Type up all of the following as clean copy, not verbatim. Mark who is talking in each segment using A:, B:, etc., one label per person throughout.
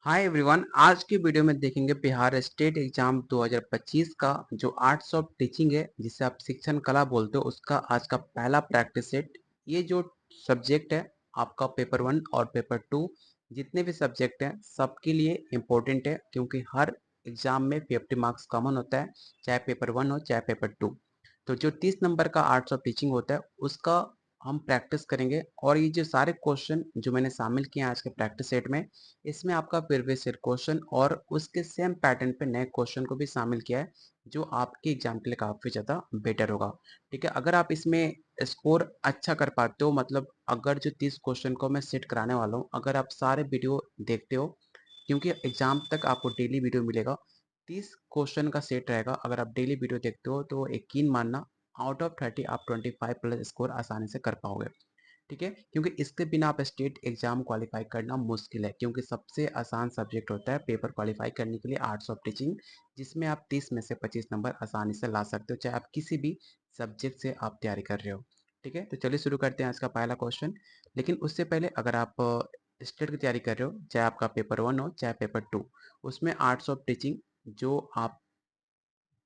A: Hi everyone, आज की video में देखेंगे बिहार स्टेट एग्जाम 2025 का जो आर्ट्स ऑफ टीचिंग है जिसे आप शिक्षण कला बोलते हो उसका आज का पहला प्रैक्टिस सेट। ये जो सब्जेक्ट है आपका पेपर 1 और पेपर 2 जितने भी सब्जेक्ट हैं सबके लिए इम्पोर्टेंट है क्योंकि हर एग्जाम में 50 मार्क्स कॉमन होता है, चाहे पेपर 1 हो चाहे पेपर 2। तो जो 30 नंबर का आर्ट्स ऑफ टीचिंग होता है उसका हम प्रैक्टिस करेंगे और ये जो सारे क्वेश्चन जो मैंने शामिल किए हैं आज के प्रैक्टिस सेट में, इसमें आपका प्रीवियस ईयर क्वेश्चन और उसके सेम पैटर्न पे नए क्वेश्चन को भी शामिल किया है जो आपके एग्जाम के लिए काफ़ी ज़्यादा बेटर होगा। ठीक है, अगर आप इसमें स्कोर अच्छा कर पाते हो, मतलब अगर जो 30 क्वेश्चन को मैं सेट कराने वाला हूँ, अगर आप सारे वीडियो देखते हो क्योंकि एग्जाम तक आपको डेली वीडियो मिलेगा, 30 क्वेश्चन का सेट रहेगा। अगर आप डेली वीडियो देखते हो तो यकीन मानना आउट ऑफ 30 आप 25 प्लस स्कोर आसानी से कर पाओगे। ठीक है, क्योंकि इसके बिना आप स्टेट एग्जाम क्वालिफाई करना मुश्किल है क्योंकि सबसे आसान सब्जेक्ट होता है पेपर क्वालिफाई करने के लिए आर्ट्स ऑफ टीचिंग, जिसमें आप 30 में से 25 नंबर आसानी से ला सकते हो चाहे आप किसी भी सब्जेक्ट से आप तैयारी कर रहे हो। ठीक है, तो चलिए शुरू करते हैं आज का पहला क्वेश्चन। लेकिन उससे पहले अगर आप स्टेट की तैयारी कर रहे हो, चाहे आपका पेपर 1 हो चाहे पेपर 2, उसमें आर्ट्स ऑफ टीचिंग जो आप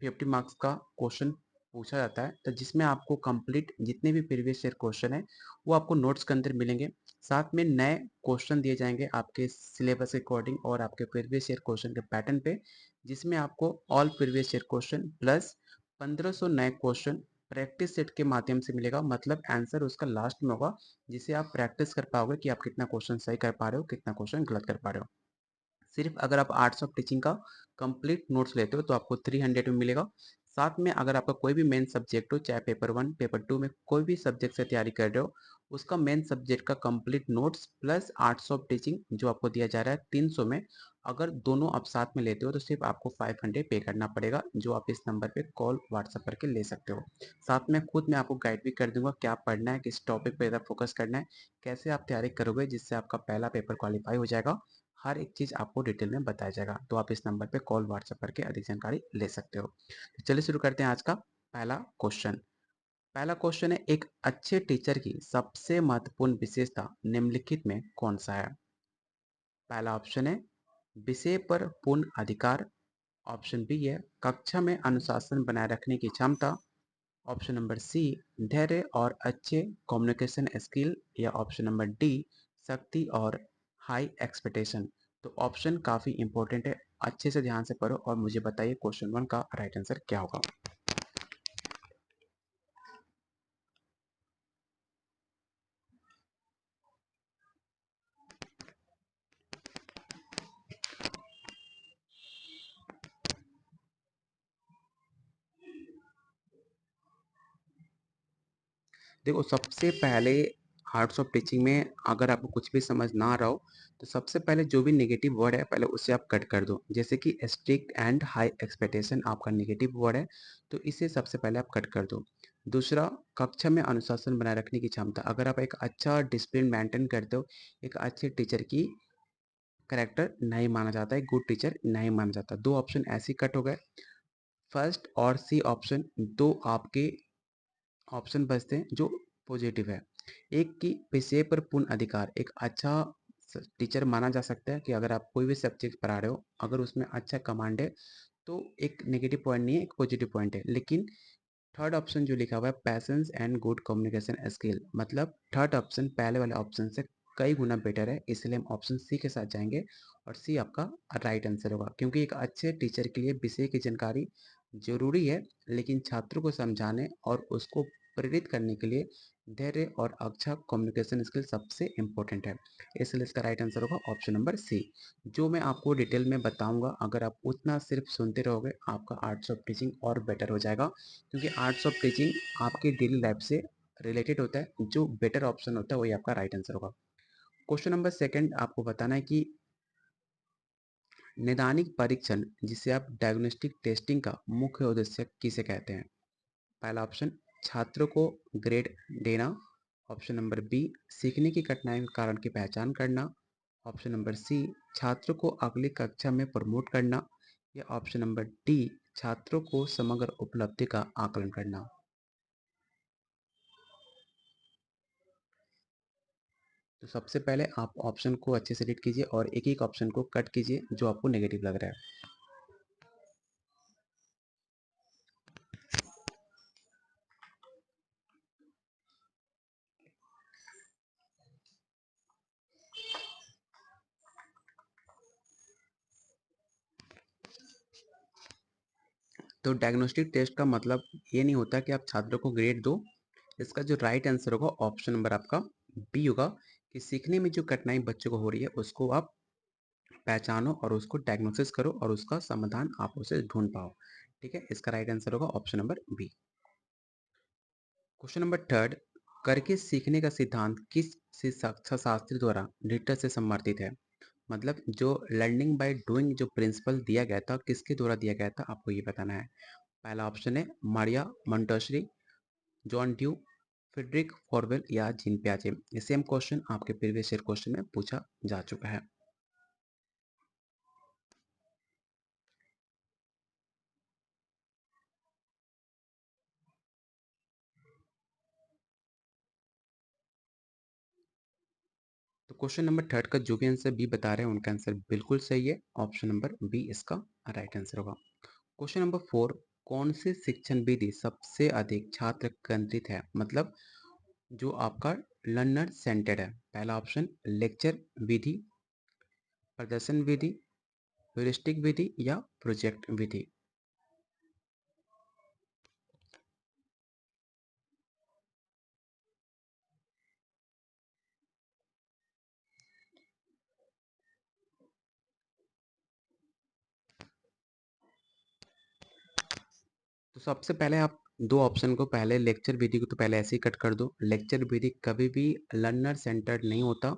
A: 50 मार्क्स का क्वेश्चन पूछा जाता है, तो जिसमें आपको कंप्लीट जितने भी प्रीवियस ईयर क्वेश्चन है वो आपको नोट्स के अंदर मिलेंगे। साथ में नए क्वेश्चन दिए जाएंगे आपके सिलेबस के अकॉर्डिंग और आपके प्रीवियस ईयर क्वेश्चन के पैटर्न पे, जिसमें आपको all previous year question plus 1500 नए क्वेश्चन प्रैक्टिस सेट के माध्यम से मिलेगा। मतलब आंसर उसका लास्ट में होगा जिसे आप प्रैक्टिस कर पाओगे कि आप कितना क्वेश्चन सही कर पा रहे हो, कितना क्वेश्चन गलत कर पा रहे हो। सिर्फ अगर आप आर्ट्स ऑफ टीचिंग का कंप्लीट नोट्स लेते हो तो आपको 300 में मिलेगा। साथ में अगर आपका कोई भी मेन सब्जेक्ट हो, चाहे पेपर 1 पेपर 2 में कोई भी सब्जेक्ट से तैयारी कर रहे हो, उसका मेन सब्जेक्ट का complete notes plus arts of teaching जो आपको दिया जा रहा है 300 में, अगर दोनों आप साथ में लेते हो तो सिर्फ आपको 500 पे करना पड़ेगा, जो आप इस नंबर पे कॉल व्हाट्सएप करके ले सकते हो। साथ में खुद मैं आपको गाइड भी कर दूंगा क्या पढ़ना है, किस टॉपिक पर ज़्यादा फोकस करना है, कैसे आप तैयारी करोगे जिससे आपका पहला पेपर क्वालिफाई हो जाएगा। हर एक चीज़ आपको डिटेल में बताया जाएगा, तो आप इस नंबर पे कॉल व्हाट्सएप करके अधिक जानकारी ले सकते हो। तो चलिए शुरू करते हैं आज का पहला क्वेश्चन। पहला क्वेश्चन है, एक अच्छे टीचर की सबसे महत्वपूर्ण विशेषता निम्नलिखित में कौन सा है? पहला ऑप्शन है विषय पर पूर्ण अधिकार। ऑप्शन बी है कक्षा में अनुशासन बनाए रखने की क्षमता। ऑप्शन नंबर सी धैर्य और अच्छे कम्युनिकेशन स्किल। या ऑप्शन नंबर डी शक्ति और हाई एक्सपेक्टेशन। तो ऑप्शन काफ़ी इंपॉर्टेंट है, अच्छे से ध्यान से पढ़ो और मुझे बताइए क्वेश्चन 1 का राइट आंसर क्या होगा। देखो, सबसे पहले आर्ट्स ऑफ टीचिंग में अगर आपको कुछ भी समझ ना आ रहा हो तो सबसे पहले जो भी नेगेटिव वर्ड है पहले उसे आप कट कर दो। जैसे कि स्ट्रिक्ट एंड हाई एक्सपेक्टेशन आपका नेगेटिव वर्ड है, तो इसे सबसे पहले आप कट कर दो। दूसरा, कक्षा में अनुशासन बनाए रखने की क्षमता। अगर आप एक अच्छा डिसिप्लिन मेंटेन करते हो, एक अच्छे टीचर की करेक्टर नहीं माना जाता है, गुड टीचर नहीं माना जाता। दो ऑप्शन ऐसे कट हो गए। फर्स्ट और सी ऑप्शन दो आपके ऑप्शन बचते हैं जो पॉजिटिव है। एक की विषय पर पूर्ण अधिकार, एक अच्छा टीचर माना जा सकता है कि अगर आप कोई भी सब्जेक्ट पढ़ा रहे हो अगर उसमें अच्छा कमांड है तो एक नेगेटिव पॉइंट नहीं है, एक पॉजिटिव पॉइंट है। लेकिन थर्ड ऑप्शन जो लिखा हुआ है patience and good communication skill, मतलब थर्ड ऑप्शन पहले वाले ऑप्शन से कई गुना बेटर है, इसलिए हम ऑप्शन सी के साथ जाएंगे और सी आपका राइट आंसर होगा। क्योंकि एक अच्छे टीचर के लिए विषय की जानकारी जरूरी है, लेकिन छात्रों को समझाने और उसको प्रेरित करने के लिए धैर्य और अच्छा कम्युनिकेशन स्किल सबसे इम्पोर्टेंट है, इसलिए इसका राइट आंसर होगा ऑप्शन नंबर सी। जो मैं आपको डिटेल में बताऊंगा अगर आप उतना सिर्फ सुनते रहोगे आपका आर्ट्स ऑफ टीचिंग और बेटर हो जाएगा, क्योंकि आर्ट्स ऑफ टीचिंग आपके डेली लाइफ से रिलेटेड होता है। जो बेटर ऑप्शन होता है वही आपका राइट आंसर होगा। क्वेश्चन नंबर सेकंड आपको बताना है कि नैदानिक परीक्षण जिसे आप डायग्नोस्टिक टेस्टिंग का मुख्य उद्देश्य किसे कहते हैं? पहला ऑप्शन छात्रों को ग्रेड देना। ऑप्शन नंबर बी सीखने की कठिनाई के कारण की पहचान करना। ऑप्शन नंबर सी छात्रों को अगली कक्षा में प्रमोट करना। या ऑप्शन नंबर डी छात्रों को समग्र उपलब्धि का आकलन करना। तो सबसे पहले आप ऑप्शन को अच्छे से रीड कीजिए और एक-एक ऑप्शन को कट कीजिए जो आपको नेगेटिव लग रहा है। तो डायग्नोस्टिक टेस्ट का मतलब ये नहीं होता कि आप छात्रों को ग्रेड दो। इसका जो राइट आंसर होगा ऑप्शन नंबर आपका बी होगा कि सीखने में जो कठिनाई बच्चों को हो रही है उसको आप पहचानो और उसको डायग्नोसिस करो और उसका समाधान आप उसे ढूंढ पाओ। ठीक है, इसका राइट आंसर होगा option number B. Question number third, करके सीखने का सिद्धांत किस शिक्षा शास्त्री द्वारा डिटर से समर्थित है? मतलब जो लर्निंग बाय डूइंग जो प्रिंसिपल दिया गया था किसके द्वारा दिया गया था, आपको ये बताना है। पहला ऑप्शन है Maria Montessori, John Dewey, Frederick Froebel या जीन पियाजे। ये सेम क्वेश्चन आपके प्रीवियस ईयर क्वेश्चन में पूछा जा चुका है। तो क्वेश्चन नंबर थर्ड का जो भी आंसर बी बता रहे हैं उनका आंसर बिल्कुल सही है। ऑप्शन नंबर बी इसका राइट आंसर होगा। क्वेश्चन नंबर फोर, कौन से शिक्षण विधि सबसे अधिक छात्र केंद्रित है? मतलब जो आपका लर्नर सेंटर्ड है। पहला ऑप्शन लेक्चर विधि, प्रदर्शन विधि, ह्यूरिस्टिक विधि या प्रोजेक्ट विधि। तो सबसे पहले आप दो ऑप्शन को, पहले लेक्चर विधि को तो पहले ऐसे ही कट कर दो। लेक्चर विधि कभी भी लर्नर सेंटर्ड नहीं होता।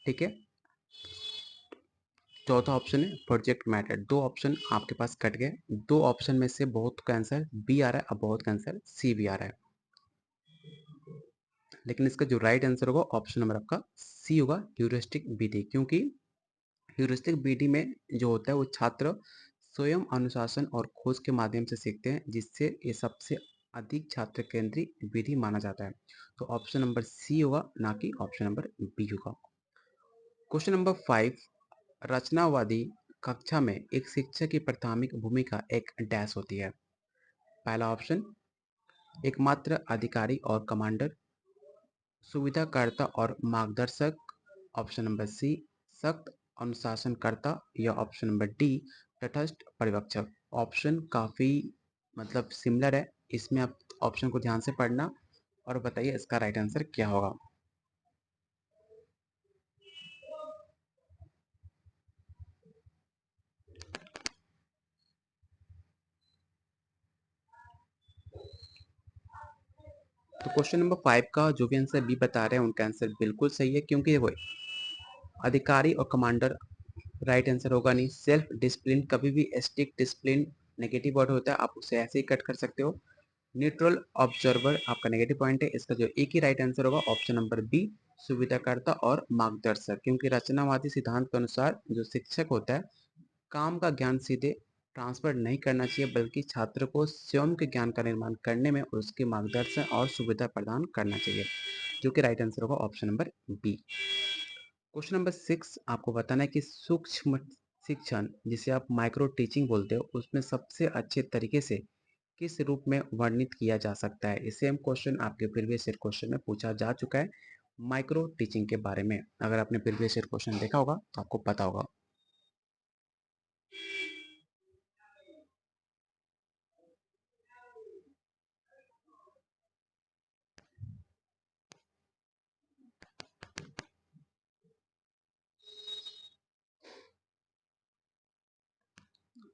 A: ठीक है, चौथा ऑप्शन है प्रोजेक्ट मैटर। दो ऑप्शन आपके पास कट गए। दो ऑप्शन में से बहुत का आंसर बी आ रहा है और बहुत का आंसर सी भी आ रहा है, लेकिन इसका जो राइट आंसर होगा ऑप्शन नंबर आपका सी होगा, ह्यूरिस्टिक विधि। क्योंकि ह्यूरिस्टिक विधि में जो होता है वो छात्र स्वयं अनुशासन और खोज के माध्यम से सीखते हैं, जिससे ये सबसे अधिक छात्र केंद्रित विधि माना जाता है। तो ऑप्शन नंबर सी होगा, ना कि ऑप्शन नंबर बी होगा। क्वेश्चन नंबर फाइव, रचनावादी कक्षा में एक शिक्षक की प्राथमिक भूमिका एक डैश होती है। पहला ऑप्शन एकमात्र अधिकारी और कमांडर, सुविधाकर्ता और मार्गदर्शक, ऑप्शन नंबर सी सख्त अनुशासनकर्ता या ऑप्शन नंबर डी तटस्थ पर्यवेक्षक। ऑप्शन काफ़ी मतलब सिमिलर है, इसमें आप ऑप्शन को ध्यान से पढ़ना और बताइए इसका राइट आंसर क्या होगा। तो क्वेश्चन नंबर फाइव का जो भी आंसर बी बता रहे हैं उनका आंसर बिल्कुल सही है, क्योंकि देखो अधिकारी और कमांडर राइट आंसर होगा नहीं। सेल्फ डिसिप्लिन कभी भी स्टिक डिसिप्लिन नेगेटिव वर्ड होता है, आप उसे ऐसे ही कट कर सकते हो। न्यूट्रल ऑब्जर्वर आपका नेगेटिव पॉइंट है, इसका जो एक ही राइट आंसर होगा ऑप्शन नंबर बी सुविधाकर्ता और मार्गदर्शक। क्योंकि रचनावादी सिद्धांत के अनुसार जो शिक्षक होता है काम का ज्ञान सीधे ट्रांसफर नहीं करना चाहिए, बल्कि छात्र को स्वयं के ज्ञान का निर्माण करने में उसके मार्गदर्शन और सुविधा प्रदान करना चाहिए, जो कि राइट आंसर होगा option number B. Question number six, आपको बताना है कि सूक्ष्म शिक्षण जिसे आप माइक्रो टीचिंग बोलते हो उसमें सबसे अच्छे तरीके से किस रूप में वर्णित किया जा सकता है। इसे हम क्वेश्चन आपके प्रीवियस ईयर क्वेश्चन में पूछा जा चुका है माइक्रो टीचिंग के बारे में। अगर आपने प्रीवियस ईयर क्वेश्चन देखा होगा तो आपको पता होगा।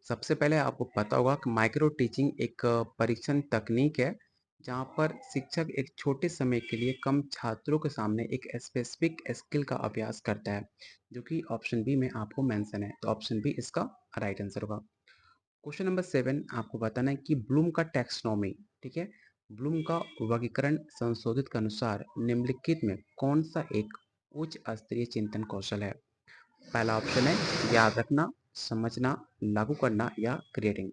A: सबसे पहले आपको पता होगा कि माइक्रो टीचिंग एक परीक्षण तकनीक है जहाँ पर शिक्षक एक छोटे समय के लिए कम छात्रों के सामने एक स्पेसिफिक स्किल का अभ्यास करता है, जो कि ऑप्शन बी में आपको मेंशन है। तो ऑप्शन बी इसका राइट आंसर होगा। क्वेश्चन नंबर सेवन, आपको बताना है कि ब्लूम का टैक्सोनॉमी, ठीक है, ब्लूम का वर्गीकरण संशोधित के अनुसार निम्नलिखित में कौन सा एक उच्च स्तरीय चिंतन कौशल है? पहला ऑप्शन है याद रखना, समझना, लागू करना या क्रिएटिंग।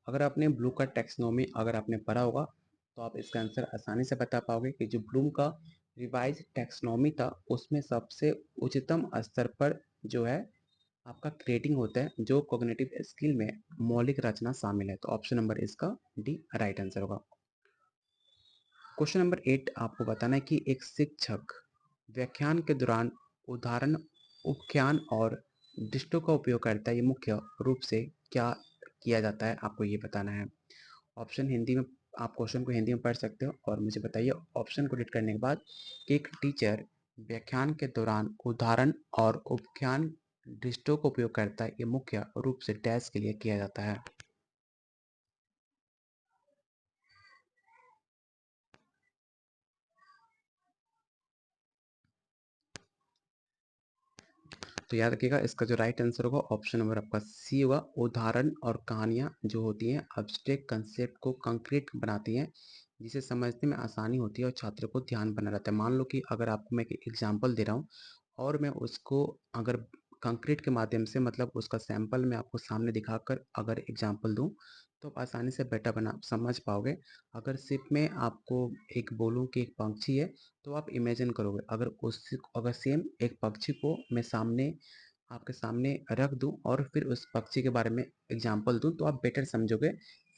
A: अगर आपने ब्लूम का टैक्सोनॉमी अगर आपने पढ़ा होगा तो आप इसका आंसर आसानी से बता पाओगे कि जो ब्लूम का रिवाइज टैक्सोनॉमी था उसमें सबसे उच्चतम स्तर पर जो है आपका क्रिएटिंग होता है, जो कॉग्निटिव स्किल में मौलिक रचना शामिल है। तो ऑप्शन नंबर इसका डी राइट आंसर होगा। क्वेश्चन नंबर 8 आपको बताना है कि एक शिक्षक व्याख्यान के दौरान उदाहरण, उपख्यान और दृष्टों का उपयोग करता है, ये मुख्य रूप से क्या किया जाता है, आपको ये बताना है। ऑप्शन हिंदी में, आप क्वेश्चन को हिंदी में पढ़ सकते हो और मुझे बताइए ऑप्शन को रीड करने के बाद कि एक टीचर व्याख्यान के दौरान उदाहरण और उपख्यान दृष्टों का उपयोग करता है, ये मुख्य रूप से डैश के लिए किया जाता है। तो याद रखिएगा इसका जो राइट आंसर होगा ऑप्शन नंबर आपका सी होगा। उदाहरण और कहानियाँ जो होती हैं अब्स्ट्रैक्ट कंसेप्ट को कंक्रीट बनाती हैं, जिसे समझने में आसानी होती है और छात्र को ध्यान बना रहता है। मान लो कि अगर आपको मैं एक एग्जांपल दे रहा हूँ और मैं उसको अगर कंक्रीट के माध्यम से, मतलब उसका सैंपल मैं आपको सामने दिखाकर अगर एग्जांपल दूँ तो आप आसानी से बेटर बना समझ पाओगे। अगर सिर्फ मैं आपको एक बोलूँ कि एक पंछी है तो आप इमेजिन करोगे, अगर सेम एक पक्षी को मैं सामने आपके सामने रख दूं और फिर उस पक्षी के बारे में एग्जांपल दूं तो आप बेटर समझोगे,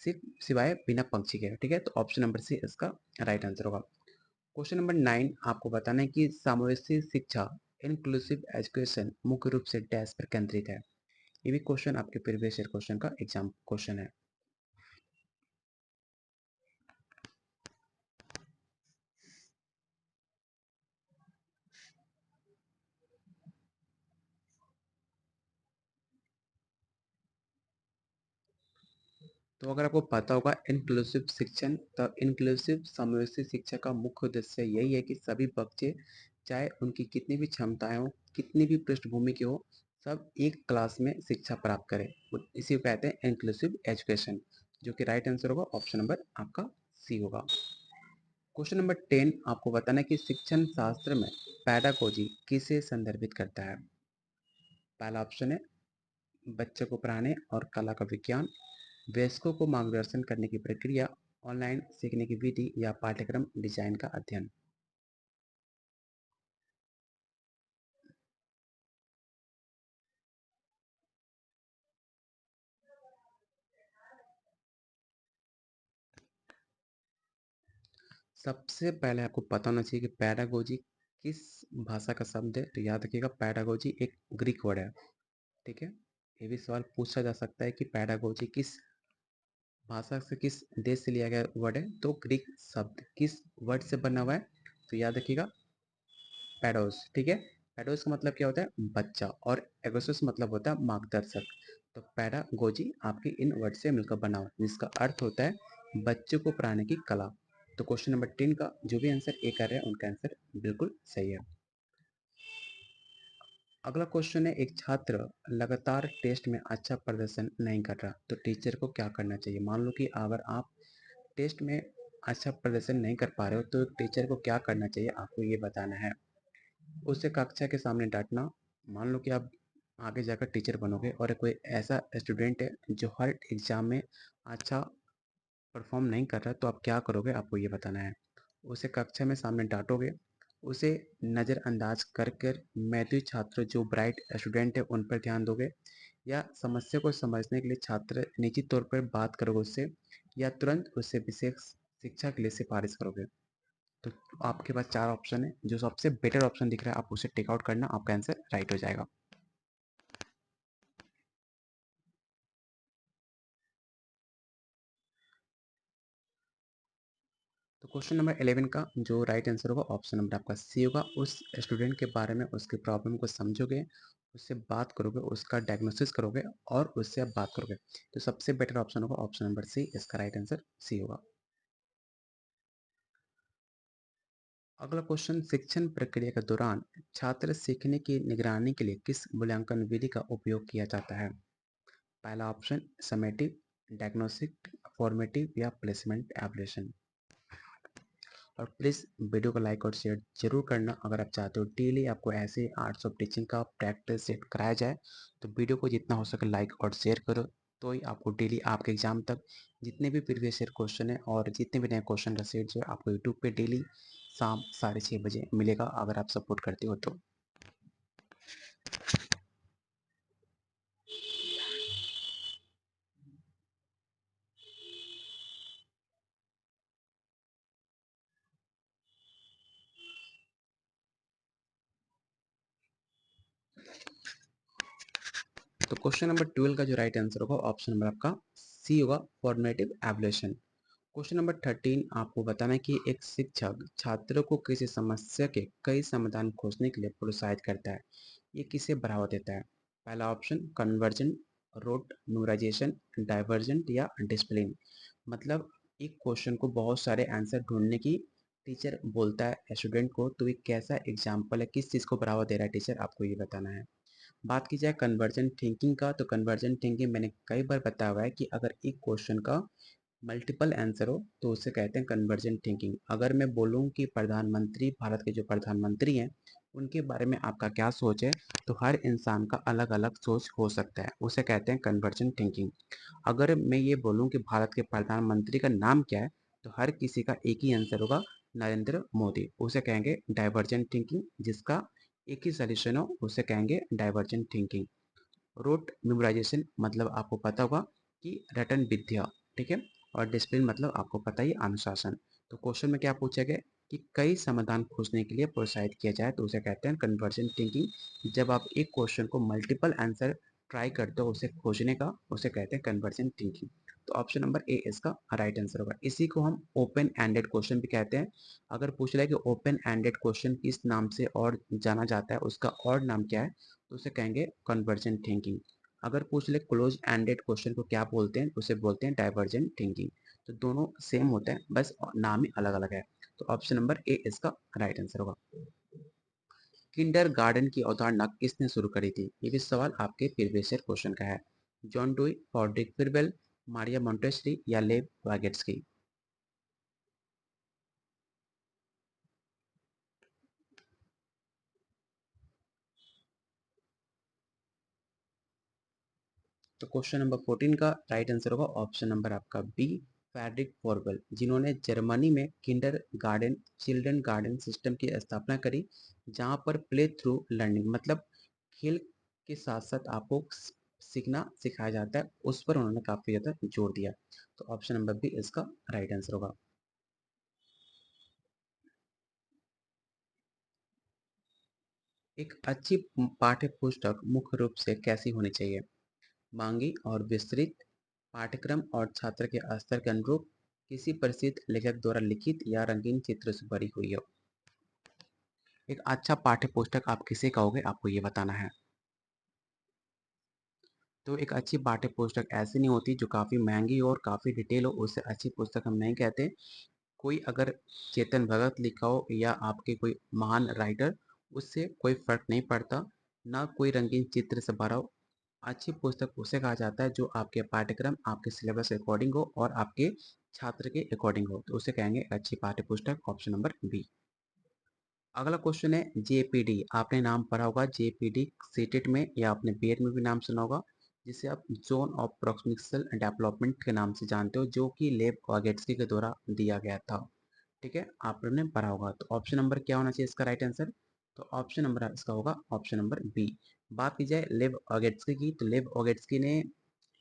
A: सिर्फ सिवाय बिना पंक्षी के। ठीक है, तो ऑप्शन नंबर सी इसका राइट आंसर होगा। क्वेश्चन नंबर 9 आपको बताना है कि समावेशी शिक्षा, इंक्लूसिव एजुकेशन मुख्य रूप से डैश पर केंद्रित है। ये भी क्वेश्चन आपके प्रीवियस ईयर क्वेश्चन का एग्जाम क्वेश्चन है। तो अगर आपको पता होगा इंक्लूसिव शिक्षण, तो इंक्लूसिव समावेशी शिक्षा का मुख्य उद्देश्य यही है कि सभी बच्चे, चाहे उनकी कितनी भी क्षमताएं हो, कितनी भी पृष्ठभूमि के हो, सब एक क्लास में शिक्षा प्राप्त करें। इसी को कहते हैं इंक्लूसिव एजुकेशन, जो कि राइट आंसर होगा ऑप्शन नंबर आपका सी होगा। क्वेश्चन नंबर 10 आपको बताना है कि शिक्षण शास्त्र में पैडागोजी किसे संदर्भित करता है। पहला ऑप्शन है बच्चे को पढ़ाने और कला का विज्ञान, वयस्कों को मार्गदर्शन करने की प्रक्रिया, ऑनलाइन सीखने की विधि या पाठ्यक्रम डिजाइन का अध्ययन। सबसे पहले आपको पता होना चाहिए कि पैडागोजी किस भाषा का शब्द है। तो याद रखिएगा पैडागोजी एक ग्रीक वर्ड है। ठीक है, ये भी सवाल पूछा जा सकता है कि पैडागोजी किस भाषा से, किस देश से लिया गया वर्ड है। तो ग्रीक शब्द किस वर्ड से बना हुआ है, तो याद रखिएगा पैडोस। ठीक है, पैडोस का मतलब क्या होता है, बच्चा, और एगोसस मतलब होता है मार्गदर्शक। तो पैडागोजी आपके इन वर्ड से मिलकर बना हुआ जिसका अर्थ होता है बच्चों को पढ़ाने की कला। तो क्वेश्चन नंबर 10 का जो भी आंसर ए कर रहे हैं उनका आंसर बिल्कुल सही है। अगला क्वेश्चन है एक छात्र लगातार टेस्ट में अच्छा प्रदर्शन नहीं कर रहा तो टीचर को क्या करना चाहिए। मान लो कि अगर आप टेस्ट में अच्छा प्रदर्शन नहीं कर पा रहे हो तो टीचर को क्या करना चाहिए, आपको ये बताना है। उसे कक्षा के सामने डांटना। मान लो कि आप आगे जाकर टीचर बनोगे और कोई ऐसा स्टूडेंट है जो हर एग्जाम में अच्छा परफॉर्म नहीं कर रहा, तो आप क्या करोगे, आपको ये बताना है। उसे कक्षा में सामने डांटोगे, उसे नज़रअंदाज कर कर मेधावी छात्र जो ब्राइट स्टूडेंट है उन पर ध्यान दोगे, या समस्या को समझने के लिए छात्र निजी तौर पर बात करोगे उससे, या तुरंत उससे विशेष शिक्षा के लिए सिफारिश करोगे। तो आपके पास चार ऑप्शन है, जो सबसे बेटर ऑप्शन दिख रहा है आप उसे टेक आउट करना, आपका आंसर राइट हो जाएगा। तो क्वेश्चन नंबर 11 का जो राइट आंसर होगा ऑप्शन नंबर आपका सी होगा। उस स्टूडेंट के बारे में उसकी प्रॉब्लम को समझोगे, उससे बात करोगे, उसका डायग्नोसिस करोगे और उससे आप बात करोगे। तो सबसे बेटर ऑप्शन होगा ऑप्शन नंबर सी, इसका राइट आंसर सी होगा। अगला क्वेश्चन, शिक्षण प्रक्रिया के दौरान छात्र सीखने की निगरानी के लिए किस मूल्यांकन विधि का उपयोग किया जाता है। पहला ऑप्शन समेटिव, डायग्नोस्टिक, फॉर्मेटिव या प्लेसमेंट एवल्यूशन। और प्लीज़ वीडियो को लाइक और शेयर जरूर करना अगर आप चाहते हो डेली आपको ऐसे आर्ट्स ऑफ टीचिंग का प्रैक्टिस सेट कराया जाए। तो वीडियो को जितना हो सके लाइक और शेयर करो। तो ही आपको डेली आपके एग्ज़ाम तक जितने भी प्रीवियस ईयर क्वेश्चन है और जितने भी नए क्वेश्चन का सेट जो है आपको यूट्यूब पे डेली शाम 6:30 बजे मिलेगा, अगर आप सपोर्ट करते हो तो। तो क्वेश्चन नंबर 12 का जो राइट आंसर होगा ऑप्शन नंबर आपका सी होगा, फॉर्मेटिव एवल्यूशन। क्वेश्चन नंबर 13 आपको बताना है कि एक शिक्षक छात्रों को किसी समस्या के कई समाधान खोजने के लिए प्रोत्साहित करता है, ये किसे बढ़ावा देता है? पहला option conversion, rote memorization, divergent या डिसिप्लिन। मतलब एक क्वेश्चन को बहुत सारे आंसर ढूंढने की टीचर बोलता है स्टूडेंट को, तो ये कैसा एग्जाम्पल है, किस चीज़ को बढ़ावा दे रहा है टीचर, आपको ये बताना है। बात की जाए कन्वर्जन थिंकिंग का, तो कन्वर्जन थिंकिंग मैंने कई बार बताया हुआ है कि अगर एक क्वेश्चन का मल्टीपल आंसर हो तो उसे कहते हैं कन्वर्जेंट थिंकिंग। अगर मैं बोलूं कि प्रधानमंत्री, भारत के जो प्रधानमंत्री हैं उनके बारे में आपका क्या सोच है, तो हर इंसान का अलग अलग सोच हो सकता है, उसे कहते हैं कन्वर्जेंट थिंकिंग। अगर मैं ये बोलूं कि भारत के प्रधानमंत्री का नाम क्या है, तो हर किसी का एक ही आंसर होगा, नरेंद्र मोदी, उसे कहेंगे डाइवर्जेंट थिंकिंग। जिसका एक ही सॉल्यूशन हो उसे कहेंगे डाइवर्जेंट थिंकिंग। रोट मेमोराइजेशन मतलब आपको पता होगा कि रटन विद्या, ठीक है। और डिसिप्लिन मतलब आपको पता ही अनुशासन। तो क्वेश्चन में क्या पूछा गया कि कई समाधान खोजने के लिए प्रोत्साहित किया जाए, तो उसे कहते हैं कन्वर्जन थिंकिंग। जब आप एक क्वेश्चन को मल्टीपल आंसर ट्राई करते हो उसे खोजने का, उसे कहते हैं कन्वर्जन थिंकिंग। तो ऑप्शन नंबर ए इसका राइट आंसर होगा। इसी को हम ओपन एंडेड क्वेश्चन भी कहते हैं। अगर पूछ रहा है कि ओपन एंडेड क्वेश्चन किस नाम से और जाना जाता है, उसका और नाम क्या है, तो उसे कहेंगे कन्वर्जेंट थिंकिंग। अगर पूछ ले क्लोज एंडेड क्वेश्चन को क्या बोलते हैं, उसे बोलते हैं डाइवर्जेंट थिंकिंग। तो दोनों सेम होते हैं, बस नाम ही अलग अलग है। तो ऑप्शन नंबर ए इसका राइट आंसर होगा। किंडर गार्डन की अवधारणा किसने शुरू करी थी, ये भी सवाल आपके प्रीवियस ईयर क्वेश्चन का है। John Dewey, Frederick Froebel, Maria Montessori या लेव वागेट्सकी। तो क्वेश्चन नंबर 14 का राइट आंसर होगा ऑप्शन नंबर आपका बी, फ्रेडरिक फोरबेल, जिन्होंने जर्मनी में kindergarten children garden system की स्थापना करी, जहां पर प्ले थ्रू लर्निंग मतलब खेल के साथ साथ आपको सीखना सिखाया जाता है, उस पर उन्होंने काफी ज्यादा जोर दिया। तो ऑप्शन नंबर बी इसका राइट आंसर होगा। एक अच्छी पाठ्य पुस्तक मुख्य रूप से कैसी होनी चाहिए? मांगी और विस्तृत, पाठ्यक्रम और छात्र के स्तर के अनुरूप, किसी प्रसिद्ध लेखक द्वारा लिखित या रंगीन चित्र से भरी हुई हो। एक अच्छा पाठ्य पुस्तक आप किसे कहोगे, आपको ये बताना है। तो एक अच्छी पाठ्य पुस्तक ऐसी नहीं होती जो काफ़ी महंगी हो और काफ़ी डिटेल हो, उसे अच्छी पुस्तक हम नहीं कहते। कोई अगर चेतन भगत लिखा हो या आपके कोई महान राइटर, उससे कोई फर्क नहीं पड़ता। ना कोई रंगीन चित्र से भरा हो। अच्छी पुस्तक उसे कहा जाता है जो आपके पाठ्यक्रम, आपके सिलेबस के अकॉर्डिंग हो और आपके छात्र के अकॉर्डिंग हो, तो उसे कहेंगे अच्छी पाठ्य पुस्तक। Option number B. अगला क्वेश्चन है जेपीडी। आपने नाम पढ़ा होगा जेपीडी सीटेट में, या आपने बीएड में भी नाम सुना होगा, जिसे आप जोन ऑफ प्रोक्सिमल डेवलपमेंट के नाम से जानते हो, जो कि लेव वागेट्स्की के द्वारा दिया गया था। ठीक है, आपने पढ़ा होगा। तो ऑप्शन नंबर क्या होना चाहिए इसका राइट आंसर? तो ऑप्शन नंबर इसका होगा ऑप्शन नंबर बी। बात की जाए लेव वागेट्स्की की, तो लेव वागेट्स्की ने,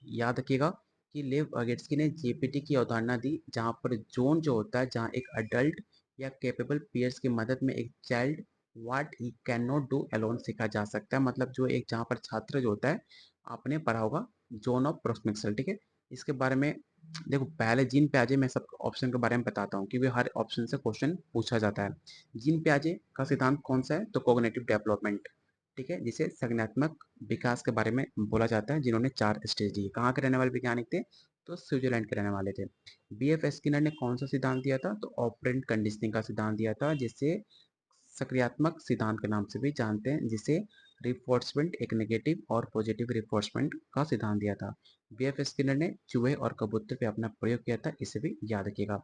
A: याद रखिएगा कि लेव वागेट्स्की ने जेपीटी की अवधारणा दी, जहाँ पर जोन जो होता है, जहाँ एक अडल्ट या कैपेबल पीयर्स की मदद में एक child what he can not do alone सीखा जा सकता है। मतलब जो एक, जहाँ पर छात्र जो होता है, आपने पढ़ा होगा जोन ऑफ प्रोक्सिमल, ठीक है। इसके बारे में देखो, पहले जीन प्याजे मैं सब ऑप्शन के बारे में बताता हूँ, क्योंकि हर ऑप्शन से क्वेश्चन पूछा जाता है। जीन प्याजे का सिद्धांत कौन सा है? तो कोग्निटिव डेवलपमेंट, ठीक है, जिसे संज्ञानात्मक विकास के बारे में बोला जाता है, जिन्होंने 4 स्टेज दिए। कहाँ के रहने वाले वैज्ञानिक थे? तो स्विट्जरलैंड के रहने वाले थे। बीएफ स्किनर ने कौन सा सिद्धांत दिया था? तो ऑपरेंट कंडीशनिंग का सिद्धांत दिया था, जिसे सक्रियात्मक सिद्धांत के नाम से भी जानते हैं, जिसे रिफोर्समेंट एक नेगेटिव और पॉजिटिव रिफोर्समेंट का सिद्धांत दिया था। बीएफ स्किनर ने चूहे और कबूतर पे अपना प्रयोग किया था, इसे भी याद रखिएगा।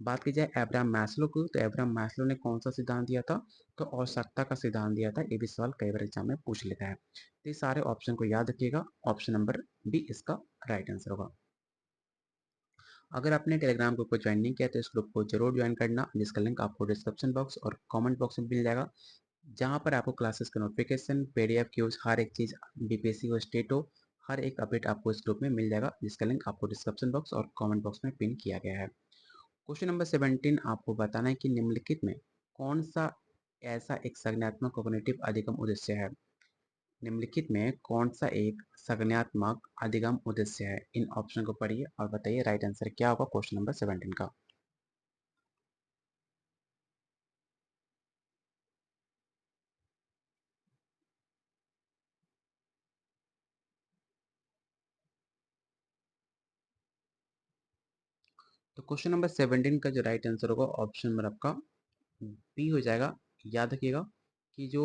A: बात की जाए अब्राहम मैस्लो को, तो अब्राहम मैस्लो ने कौन सा सिद्धांत दिया था? तो आवश्यकता का सिद्धांत दिया था। ये भी सवाल कई बार एग्जाम में पूछ लेता है। तो ये सारे ऑप्शन को याद रखिएगा। ऑप्शन नंबर बी इसका राइट आंसर होगा। अगर आपने टेलीग्राम ग्रुप को ज्वाइन नहीं किया तो इस ग्रुप को जरूर ज्वाइन करना, जिसका लिंक आपको डिस्क्रिप्शन बॉक्स और कमेंट बॉक्स में मिल जाएगा, जहाँ पर आपको क्लासेस का नोटिफिकेशन, पीडीएफ क्यूज, हर एक चीज़ बीपीएससी हो, स्टेट हो, हर एक अपडेट आपको इस ग्रुप में मिल जाएगा, जिसका लिंक आपको डिस्क्रिप्शन बॉक्स और कमेंट बॉक्स में पिन किया गया है। क्वेश्चन नंबर 17 आपको बताना है कि निम्नलिखित में कौन सा ऐसा एक संज्ञानात्मक कॉग्निटिव अधिगम उद्देश्य है। निम्नलिखित में कौन सा एक संज्ञानात्मक अधिगम उद्देश्य है? इन ऑप्शन को पढ़िए और बताइए राइट आंसर क्या होगा क्वेश्चन नंबर 17 का। तो क्वेश्चन नंबर 17 का जो राइट आंसर होगा ऑप्शन नंबर आपका बी हो जाएगा। याद रखिएगा कि जो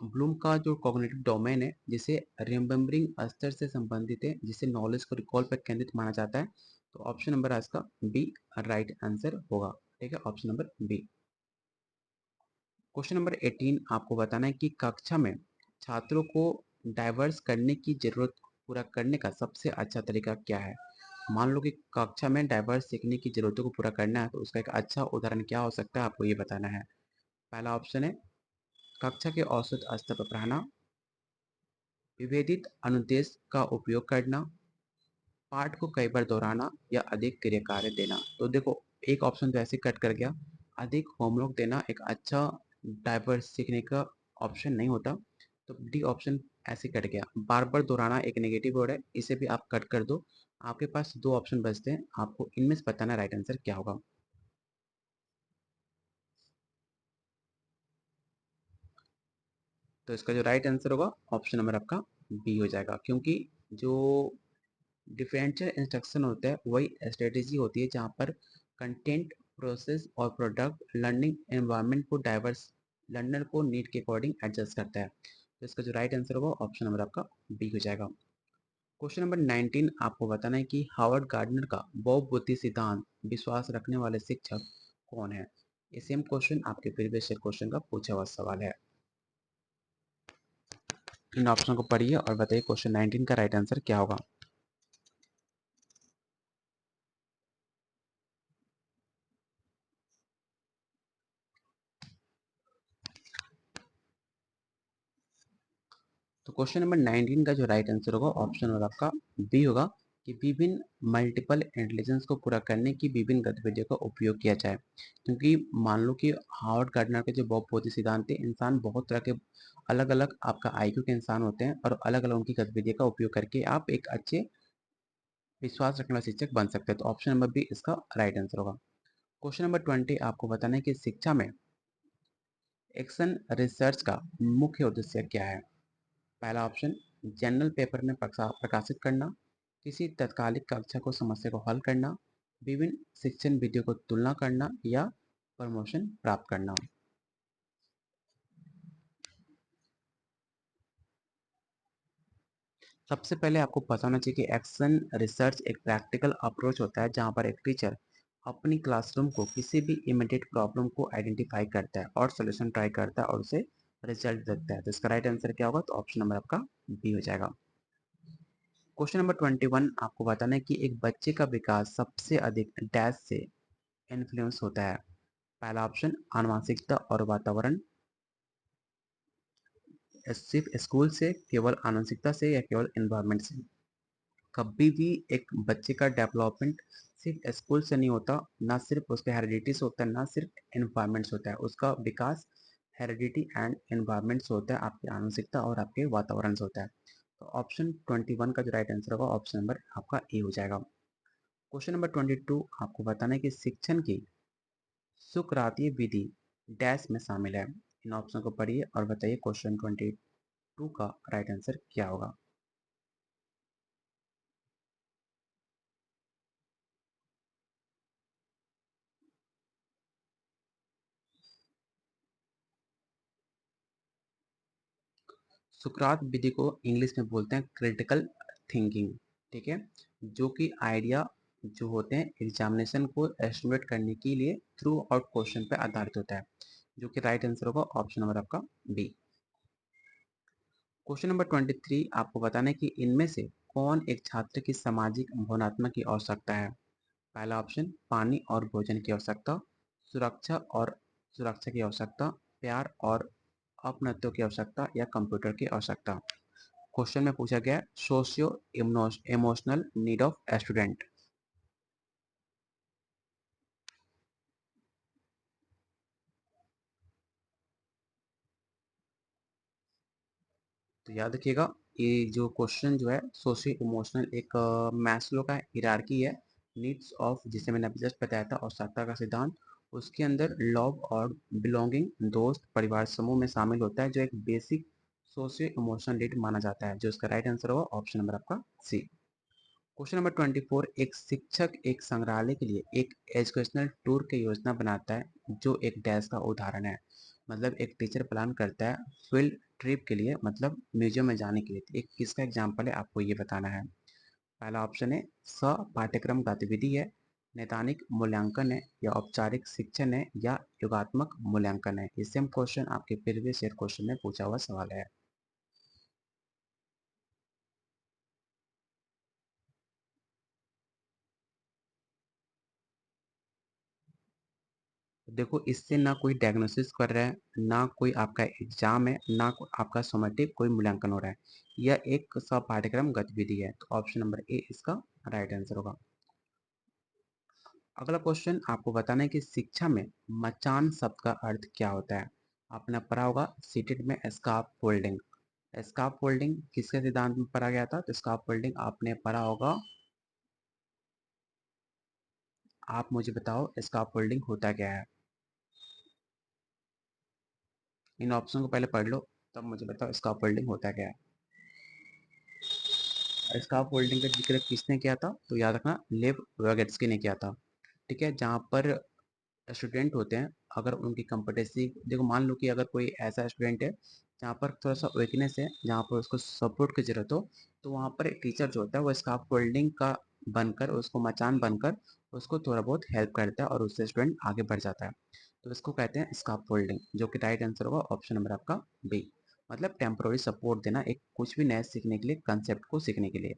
A: ब्लूम का जो कॉग्निटिव डोमेन है, जिसे रिमेम्बरिंग स्तर से संबंधित है, जिसे नॉलेज को रिकॉल पर केंद्रित माना जाता है, तो ऑप्शन नंबर इसका बी राइट आंसर होगा। ठीक है, option number B. Question number 18 आपको बताना है कि कक्षा में छात्रों को डाइवर्स करने की जरूरत को पूरा करने का सबसे अच्छा तरीका क्या है। मान लो कि कक्षा में डाइवर्स सीखने की जरूरतों को पूरा करना है, तो उसका एक अच्छा उदाहरण क्या हो सकता है, आपको ये बताना है। पहला ऑप्शन है कक्षा के औसत स्तर पर पढ़ाना, विभेदित अनुदेश का उपयोग करना, पाठ को कई बार दोहराना या अधिक क्रिया कार्य देना। तो देखो, एक ऑप्शन तो ऐसे कट कर गया, अधिक होमवर्क देना एक अच्छा डाइवर्स सीखने का ऑप्शन नहीं होता, तो डी ऑप्शन ऐसे कट गया। बार बार दोहराना एक नेगेटिव वर्ड है, इसे भी आप कट कर दो। आपके पास दो ऑप्शन बचते हैं, आपको इनमें से बताना राइट आंसर क्या होगा। तो इसका जो राइट आंसर होगा ऑप्शन नंबर आपका बी हो जाएगा, क्योंकि जो डिफरेंशियल इंस्ट्रक्शन होता है वही स्ट्रेटेजी होती है जहाँ पर कंटेंट, प्रोसेस और प्रोडक्ट लर्निंग एनवायरनमेंट को डाइवर्स लर्नर को नीड के अकॉर्डिंग एडजस्ट करता है। तो इसका जो राइट आंसर होगा ऑप्शन नंबर आपका बी हो जाएगा। क्वेश्चन नंबर 19 आपको बताना है कि हार्वर्ड गार्डनर का बहुबुद्धि सिद्धांत विश्वास रखने वाले शिक्षक कौन है। ये सेम क्वेश्चन आपके प्रीवियस क्वेश्चन का पूछा हुआ सवाल है। इन ऑप्शन को पढ़िए और बताइए क्वेश्चन 19 का राइट आंसर क्या होगा। तो क्वेश्चन नंबर 19 का जो राइट आंसर होगा ऑप्शन नंबर आपका बी होगा, कि विभिन्न मल्टीपल इंटेलिजेंस को पूरा करने की विभिन्न गतिविधियों का उपयोग किया जाए। क्योंकि मान लो कि हार्वर्ड गार्डनर के जो बहुपयोगी सिद्धांत है, इंसान बहुत तरह के अलग अलग आपका आईक्यू के इंसान होते हैं, और अलग अलग उनकी गतिविधियों का उपयोग करके आप एक अच्छे विश्वास रखने वाले शिक्षक बन सकते हैं। तो ऑप्शन नंबर बी इसका राइट आंसर होगा। क्वेश्चन नंबर 20 आपको बताना है कि शिक्षा में एक्शन रिसर्च का मुख्य उद्देश्य क्या है। पहला ऑप्शन जर्नल पेपर में प्रकाशित करना, किसी तत्कालिक कक्षा को समस्या को हल करना, विभिन्न शिक्षण विधियों को तुलना करना या प्रमोशन प्राप्त करना। सबसे पहले आपको पता होना चाहिए कि एक्शन रिसर्च एक प्रैक्टिकल अप्रोच होता है, जहां पर एक टीचर अपनी क्लासरूम को किसी भी इमीडिएट प्रॉब्लम को आइडेंटिफाई करता है और सोल्यूशन ट्राई करता है और उसे रिजल्ट देखता है। तो इसका राइट आंसर क्या होगा, तो ऑप्शन नंबर आपका बी हो जाएगा। क्वेश्चन नंबर 21 आपको बताना है कि एक बच्चे का विकास सबसे अधिक डैश से इन्फ्लुएंस होता है। पहला ऑप्शन आनुवंशिकता और वातावरण, सिर्फ स्कूल से, केवल आनुवंशिकता से या केवल एनवायरनमेंट से। कभी भी एक बच्चे का डेवलपमेंट सिर्फ स्कूल से नहीं होता, ना सिर्फ उसके हेरिडिटी से होता है, ना सिर्फ एनवायरनमेंट से होता है। उसका विकास हेरिडिटी एंड एनवायरनमेंट से होता है, आपकी आनुवंशिकता और आपके वातावरण से होता है। तो ऑप्शन 21 का जो राइट आंसर होगा ऑप्शन नंबर आपका ए हो जाएगा। क्वेश्चन नंबर 22 आपको बताना है कि शिक्षण की सुकरातीय विधि डैश में शामिल है। इन ऑप्शन को पढ़िए और बताइए क्वेश्चन 22 का राइट आंसर क्या होगा। सुकरात विधि को इंग्लिश में बोलते हैं क्रिटिकल थिंकिंग, ठीक है, जो कि आइडिया जो होते हैं एग्जामिनेशन को एस्टिमेट करने के लिए थ्रू आउट क्वेश्चन पे आधारित होता है, जो कि राइट आंसर होगा ऑप्शन नंबर आपका बी। क्वेश्चन नंबर 23 आपको बताना है कि इनमें से कौन एक छात्र की सामाजिक भावनात्मक की आवश्यकता है। पहला ऑप्शन पानी और भोजन की आवश्यकता, सुरक्षा और सुरक्षा की आवश्यकता, प्यार और अपनत्व की आवश्यकता या कंप्यूटर की आवश्यकता। क्वेश्चन में पूछा गया socio emotional need of student. तो याद रखिएगा ये जो क्वेश्चन जो है सोशियो इमोशनल एक मैस्लो का हिरार्की है नीड्स ऑफ, जिसे मैंने अभी जस्ट बताया था आवश्यकता का सिद्धांत। उसके अंदर लव और बिलोंगिंग दोस्त परिवार समूह में शामिल होता है, जो एक बेसिक सोशियो इमोशनल नीड माना जाता है, जो इसका राइट आंसर होगा ऑप्शन नंबर आपका सी। क्वेश्चन नंबर 24 एक शिक्षक एक संग्रहालय के लिए एक एजुकेशनल टूर की योजना बनाता है जो एक डैश का उदाहरण है। मतलब एक टीचर प्लान करता है फील्ड ट्रिप के लिए, मतलब म्यूजियम में जाने के लिए। तो एक किसका एग्जाम्पल है आपको ये बताना है। पहला ऑप्शन है स पाठ्यक्रम गतिविधि है, नैदानिक मूल्यांकन है या औपचारिक शिक्षण है या योगात्मक मूल्यांकन है। ये सेम क्वेश्चन आपके प्रीवियस ईयर क्वेश्चन में पूछा हुआ सवाल है। देखो इससे ना कोई डायग्नोसिस कर रहा है, ना कोई आपका एग्जाम है, ना आपका सोमेटिव कोई मूल्यांकन हो रहा है। यह एक सब पाठ्यक्रम गतिविधि है, तो ऑप्शन नंबर ए इसका राइट आंसर होगा। अगला क्वेश्चन आपको बताना है कि शिक्षा में मचान शब्द का अर्थ क्या होता है। आपने पढ़ा होगा सीटेड में स्कार्फ फोल्डिंग। स्कार्फ फोल्डिंग किसके सिद्धांत में पढ़ा गया था, तो स्कार्फ फोल्डिंग आपने पढ़ा होगा। आप मुझे बताओ स्कार्फ फोल्डिंग होता क्या है। इन ऑप्शन को पहले पढ़ लो, तब मुझे बताओ स्कार्फ फोल्डिंग होता क्या है। स्कार्फ फोल्डिंग का जिक्र किसने किया था, तो याद रखना लेव वैगेट्स्की ने किया था। ठीक है, जहाँ पर स्टूडेंट होते हैं, अगर उनकी कम्पिटेंसी देखो, मान लो कि अगर कोई ऐसा स्टूडेंट है जहाँ पर थोड़ा सा वीकनेस है, जहाँ पर उसको सपोर्ट की जरूरत हो, तो वहाँ पर एक टीचर जो होता है वो स्कार्फ फोल्डिंग का बनकर, उसको मचान बनकर उसको थोड़ा बहुत हेल्प करता है और उससे स्टूडेंट आगे बढ़ जाता है। तो इसको कहते हैं स्कार्फ फोल्डिंग, जो कि राइट आंसर होगा ऑप्शन नंबर आपका बी। मतलब टेम्पोररी सपोर्ट देना एक कुछ भी नया सीखने के लिए, कंसेप्ट को सीखने के लिए,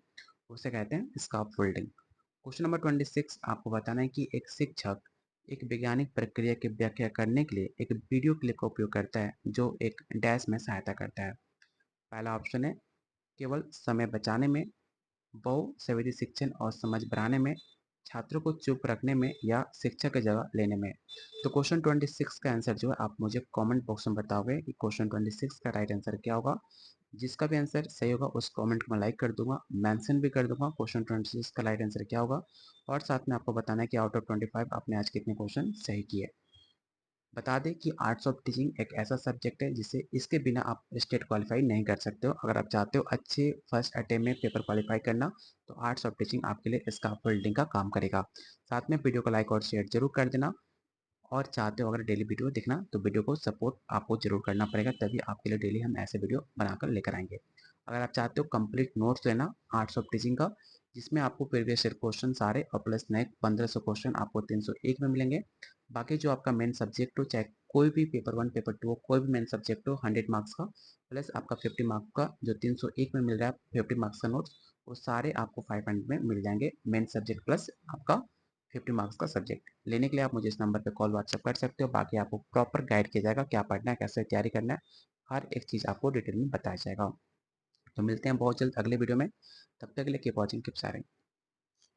A: उसे कहते हैं स्कार्फ फोल्डिंग। क्वेश्चन नंबर 26 आपको बताना है कि एक शिक्षक एक वैज्ञानिक प्रक्रिया की व्याख्या करने के लिए एक वीडियो क्लिप का उपयोग करता है जो एक डैश में सहायता करता है। पहला ऑप्शन है केवल समय बचाने में, बहु शिक्षण और समझ बढ़ाने में, छात्रों को चुप रखने में या शिक्षक की जगह लेने में। तो क्वेश्चन 26 का आंसर जो है आप मुझे कमेंट बॉक्स में बताओगे कि क्वेश्चन 26 का राइट आंसर क्या होगा। जिसका भी आंसर सही होगा उस कमेंट को मैं लाइक कर दूंगा, मेंशन भी कर दूंगा क्वेश्चन 26 का राइट आंसर क्या होगा। और साथ में आपको बताना है कि आउट ऑफ 25 आपने आज कितने क्वेश्चन सही किए। बता दें कि आर्ट्स ऑफ टीचिंग एक ऐसा सब्जेक्ट है जिसे इसके बिना आप स्टेट क्वालिफाई नहीं कर सकते हो। अगर आप चाहते हो अच्छे फर्स्ट अटेम्प्ट में पेपर क्वालिफाई करना, तो आर्ट्स ऑफ टीचिंग आपके लिए स्कैफोल्डिंग का काम करेगा। साथ में वीडियो को लाइक और शेयर जरूर कर देना। और चाहते हो अगर डेली वीडियो देखना, तो वीडियो को सपोर्ट आपको जरूर करना पड़ेगा, तभी आपके लिए डेली हम ऐसे वीडियो बनाकर लेकर आएंगे। अगर आप चाहते हो कंप्लीट नोट्स लेना आर्ट्स ऑफ टीचिंग का, जिसमें आपको प्रीवियस ईयर क्वेश्चन सारे और प्लस नए 1500 क्वेश्चन आपको 301 में मिलेंगे। बाकी जो आपका मेन सब्जेक्ट हो, चाहे कोई भी पेपर 1 पेपर 2 हो, कोई भी मेन सब्जेक्ट हो 100 मार्क्स का, प्लस आपका 50 मार्क्स का जो 301 में मिल रहा है 50 मार्क्स का नोट्स, वो सारे आपको 500 में मिल जाएंगे, मेन सब्जेक्ट प्लस आपका 50 मार्क्स का सब्जेक्ट। लेने के लिए आप मुझे इस नंबर पे कॉल व्हाट्सएप कर सकते हो। बाकी आपको प्रॉपर गाइड किया जाएगा, क्या पढ़ना है, कैसे तैयारी करना है, हर एक चीज़ आपको डिटेल में बताया जाएगा। तो मिलते हैं बहुत जल्द अगले वीडियो में, तब तक के लिए कीप वॉचिंग कीप शेयरिंग।